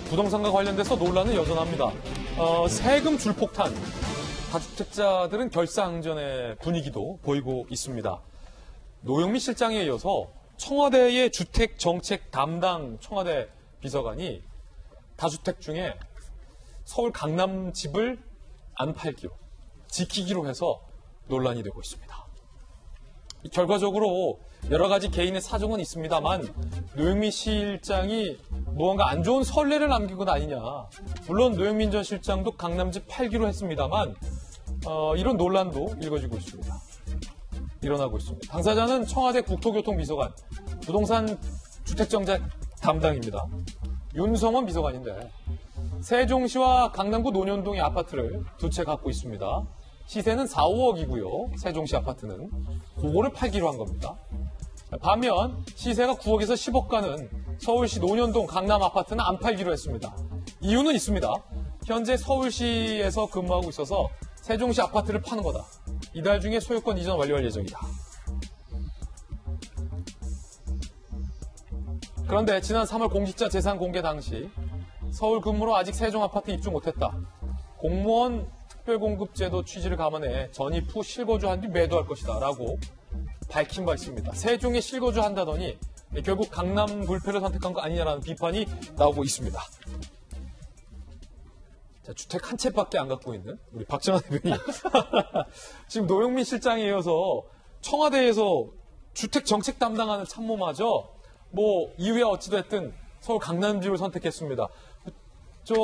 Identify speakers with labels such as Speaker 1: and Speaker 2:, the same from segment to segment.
Speaker 1: 부동산과 관련돼서 논란은 여전합니다. 세금 줄폭탄, 다주택자들은 결사항전의 분위기도 보이고 있습니다. 노영민 실장에 이어서 청와대의 주택정책 담당 청와대 비서관이 다주택 중에 서울 강남 집을 안 팔기로, 지키기로 해서 논란이 되고 있습니다. 결과적으로 여러 가지 개인의 사정은 있습니다만 노영민 실장이 무언가 안 좋은 선례를 남긴 것 아니냐. 물론 노영민 전 실장도 강남집 팔기로 했습니다만 이런 논란도 일어나고 있습니다. 당사자는 청와대 국토교통비서관, 부동산 주택정책 담당입니다. 윤성원 비서관인데 세종시와 강남구 논현동의 아파트를 두 채 갖고 있습니다. 시세는 4, 5억이고요. 세종시 아파트는 그거를 팔기로 한 겁니다. 반면 시세가 9억에서 10억 가는 서울시 논현동 강남 아파트는 안 팔기로 했습니다. 이유는 있습니다. 현재 서울시에서 근무하고 있어서 세종시 아파트를 파는 거다. 이달 중에 소유권 이전 완료할 예정이다. 그런데 지난 3월 공직자 재산 공개 당시 서울 근무로 아직 세종 아파트 입주 못했다. 공무원 특별공급제도 취지를 감안해 전입 후 실거주한 뒤 매도할 것이다 라고 밝힌 바 있습니다. 세종에 실거주한다더니 결국 강남 불패를 선택한 거 아니냐라는 비판이 나오고 있습니다. 자, 주택 한 채밖에 안 갖고 있는 우리 박정환 대변인. 지금 노영민 실장에 이어서 청와대에서 주택 정책 담당하는 참모마저 이유야 어찌됐든 서울 강남집을 선택했습니다.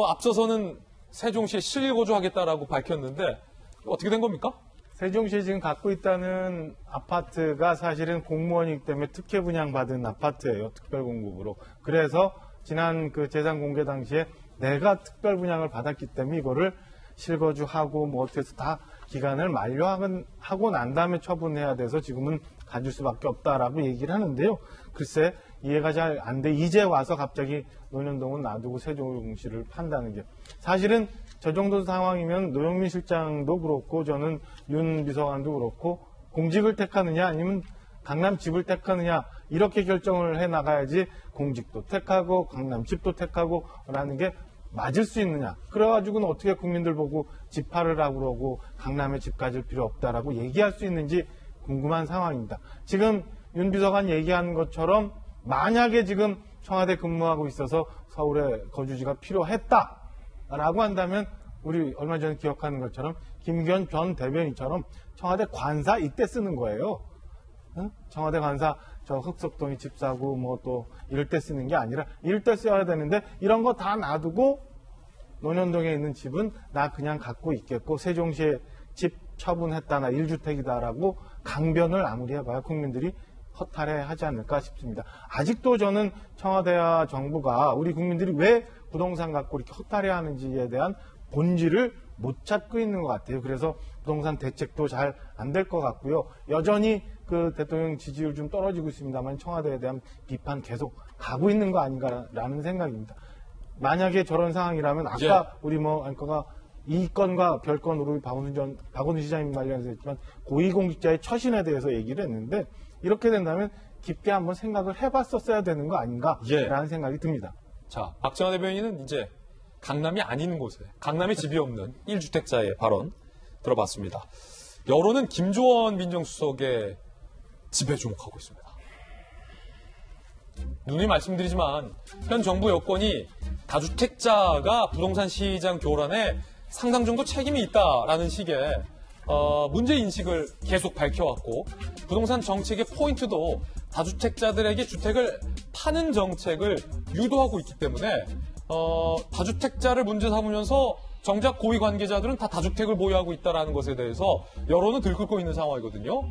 Speaker 1: 앞서서는 세종시에 실거주하겠다라고 밝혔는데 어떻게 된 겁니까?
Speaker 2: 세종시에 지금 갖고 있다는 아파트가 사실은 공무원이기 때문에 특혜 분양받은 아파트예요. 특별공급으로. 그래서 지난 그 재산 공개 당시에 내가 특별 분양을 받았기 때문에 이거를 실거주하고 어떻게 해서 다 기간을 만료하고 난 다음에 처분해야 돼서 지금은 가질 수밖에 없다라고 얘기를 하는데요. 글쎄 이해가 잘 안 돼. 이제 와서 갑자기 논현동은 놔두고 세종시를 판다는 게. 사실은 저 정도 상황이면 노영민 실장도 그렇고 저는 윤 비서관도 그렇고 공직을 택하느냐 아니면 강남 집을 택하느냐 이렇게 결정을 해나가야지 공직도 택하고 강남 집도 택하고 라는 게 맞을 수 있느냐. 그래가지고는 어떻게 국민들 보고 집 팔으라고 그러고 강남에 집 가질 필요 없다라고 얘기할 수 있는지 궁금한 상황입니다. 지금 윤 비서관 얘기한 것처럼 만약에 지금 청와대 근무하고 있어서 서울에 거주지가 필요했다라고 한다면 우리 얼마 전에 기억하는 것처럼 김기현 전 대변인처럼 청와대 관사 이때 쓰는 거예요. 응? 청와대 관사 저 흑석동에 집 사고 또 이럴 때 쓰는 게 아니라 이럴 때 써야 되는데 이런 거 다 놔두고 논현동에 있는 집은 나 그냥 갖고 있겠고 세종시에 집 처분했다나 1주택이다라고 강변을 아무리 해봐야 국민들이 허탈해하지 않을까 싶습니다. 아직도 저는 청와대와 정부가 우리 국민들이 왜 부동산 갖고 이렇게 허탈해하는지에 대한 본질을 못 찾고 있는 것 같아요. 그래서 부동산 대책도 잘 안 될 것 같고요. 여전히 그 대통령 지지율 좀 떨어지고 있습니다만 청와대에 대한 비판 계속 가고 있는 거 아닌가라는 생각입니다. 만약에 저런 상황이라면 아까 우리 앵커가 이 건과 별건으로 박원순 시장님 관련해서 했지만 고위공직자의 처신에 대해서 얘기를 했는데 이렇게 된다면 깊게 한번 생각을 해봤었어야 되는 거 아닌가라는 생각이 듭니다.
Speaker 1: 자, 박정환 대변인은 이제 강남이 아닌 곳에, 강남에 집이 없는 1주택자의 발언 들어봤습니다. 여론은 김조원 민정수석의 집에 주목하고 있습니다. 누누이 말씀드리지만 현 정부 여권이 다주택자가 부동산 시장 교란에 상당 정도 책임이 있다라는 식의 문제인식을 계속 밝혀왔고 부동산 정책의 포인트도 다주택자들에게 주택을 파는 정책을 유도하고 있기 때문에 다주택자를 문제 삼으면서 정작 고위 관계자들은 다 다주택을 보유하고 있다는 것에 대해서 여론은 들끓고 있는 상황이거든요.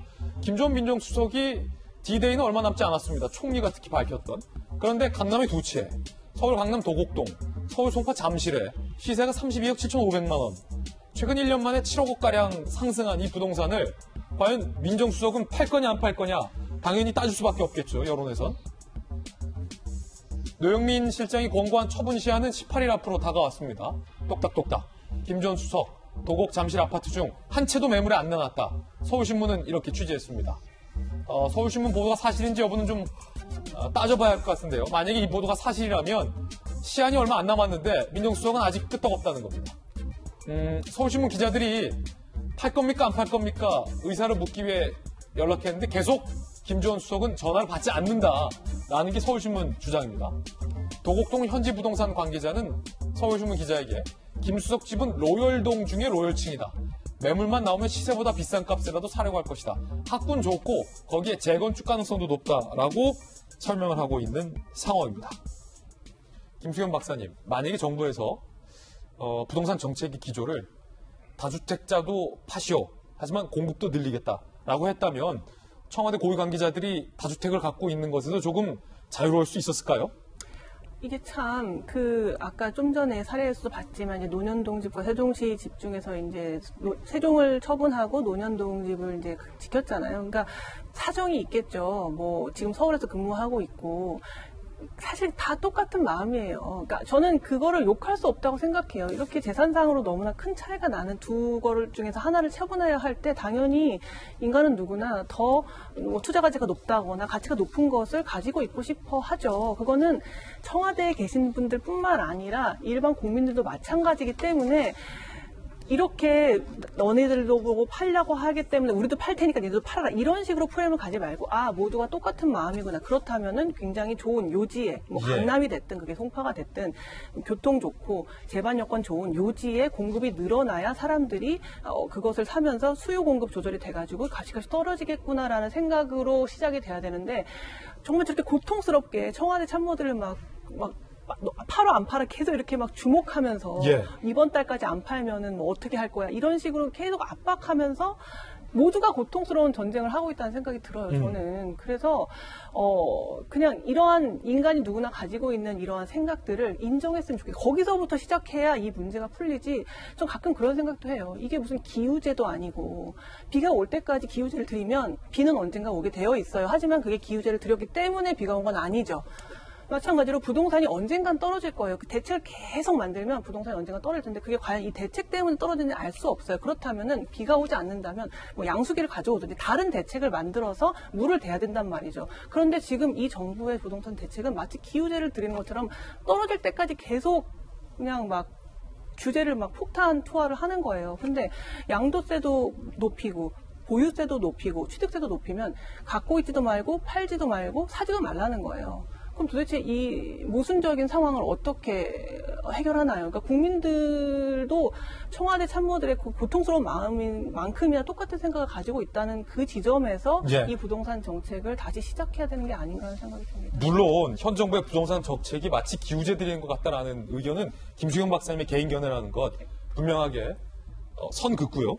Speaker 1: 김조원 민정수석이 D-Day는 얼마 남지 않았습니다. 총리가 특히 밝혔던. 그런데 강남의 두 채, 서울 강남 도곡동, 서울 송파 잠실에 시세가 32억 7,500만 원. 최근 1년 만에 7억 원가량 상승한 이 부동산을 과연 민정수석은 팔 거냐 안 팔 거냐 당연히 따질 수밖에 없겠죠. 여론에선. 노영민 실장이 권고한 처분 시한은 18일 앞으로 다가왔습니다. 똑딱똑딱. 김조원 수석, 도곡 잠실 아파트 중 한 채도 매물에 안 내놨다. 서울신문은 이렇게 취재했습니다. 서울신문 보도가 사실인지 여부는 좀 따져봐야 할 것 같은데요. 만약에 이 보도가 사실이라면 시한이 얼마 안 남았는데 민정수석은 아직 끄떡없다는 겁니다. 서울신문 기자들이 팔 겁니까 안 팔 겁니까 의사를 묻기 위해 연락했는데 계속 김주원 수석은 전화를 받지 않는다라는 게 서울신문 주장입니다. 도곡동 현지 부동산 관계자는 서울신문 기자에게 김 수석 집은 로열동 중에 로열층이다. 매물만 나오면 시세보다 비싼 값이라도 사려고 할 것이다. 학군 좋고 거기에 재건축 가능성도 높다라고 설명을 하고 있는 상황입니다. 김수현 박사님, 만약에 정부에서 부동산 정책의 기조를 다주택자도 파시오. 하지만 공급도 늘리겠다라고 했다면 청와대 고위 관계자들이 다주택을 갖고 있는 것에도 조금 자유로울 수 있었을까요?
Speaker 3: 이게 참, 아까 좀 전에 사례에서도 봤지만, 이제 논현동 집과 세종시 집 중에서 이제, 세종을 처분하고 논현동 집을 이제 지켰잖아요. 그러니까 사정이 있겠죠. 뭐, 지금 서울에서 근무하고 있고, 사실 다 똑같은 마음이에요. 그러니까 저는 그거를 욕할 수 없다고 생각해요. 이렇게 재산상으로 너무나 큰 차이가 나는 두 거를 중에서 하나를 처분해야 할 때 당연히 인간은 누구나 더 뭐 투자 가치가 높다거나 가치가 높은 것을 가지고 있고 싶어 하죠. 그거는 청와대에 계신 분들뿐만 아니라 일반 국민들도 마찬가지이기 때문에 이렇게 너네들도 보고 팔려고 하기 때문에 우리도 팔 테니까 니도 팔아라 이런 식으로 프레임을 가지 말고 모두가 똑같은 마음이구나. 그렇다면은 굉장히 좋은 요지에 뭐 강남이 됐든 그게 송파가 됐든 교통 좋고 재반 여건 좋은 요지에 공급이 늘어나야 사람들이 그것을 사면서 수요 공급 조절이 돼가지고 가치가 떨어지겠구나라는 생각으로 시작이 돼야 되는데 정말 저렇게 고통스럽게 청와대 참모들을 막 팔어 안 팔어 계속 이렇게 막 주목하면서 이번 달까지 안 팔면은 뭐 어떻게 할 거야 이런 식으로 계속 압박하면서 모두가 고통스러운 전쟁을 하고 있다는 생각이 들어요. 저는 그래서 그냥 이러한 인간이 누구나 가지고 있는 이러한 생각들을 인정했으면 좋겠어요. 거기서부터 시작해야 이 문제가 풀리지. 좀 가끔 그런 생각도 해요. 이게 무슨 기우제도 아니고 비가 올 때까지 기우제를 드리면 비는 언젠가 오게 되어 있어요. 하지만 그게 기우제를 드렸기 때문에 비가 온 건 아니죠. 마찬가지로 부동산이 언젠간 떨어질 거예요. 그 대책을 계속 만들면 부동산이 언젠가 떨어질 텐데 그게 과연 이 대책 때문에 떨어지는지 알 수 없어요. 그렇다면은 비가 오지 않는다면 뭐 양수기를 가져오든지 다른 대책을 만들어서 물을 대야 된단 말이죠. 그런데 지금 이 정부의 부동산 대책은 마치 기우제를 드리는 것처럼 떨어질 때까지 계속 그냥 막 규제를 막 폭탄 투하를 하는 거예요. 근데 양도세도 높이고 보유세도 높이고 취득세도 높이면 갖고 있지도 말고 팔지도 말고 사지도 말라는 거예요. 그럼 도대체 이 모순적인 상황을 어떻게 해결하나요? 그러니까 국민들도 청와대 참모들의 그 고통스러운 마음인 만큼이나 똑같은 생각을 가지고 있다는 그 지점에서 이 부동산 정책을 다시 시작해야 되는 게 아닌가 하는 생각이 듭니다.
Speaker 1: 물론 현 정부의 부동산 정책이 마치 기우제 드리는 것 같다라는 의견은 김수현 박사님의 개인 견해라는 것 분명하게 선 긋고요.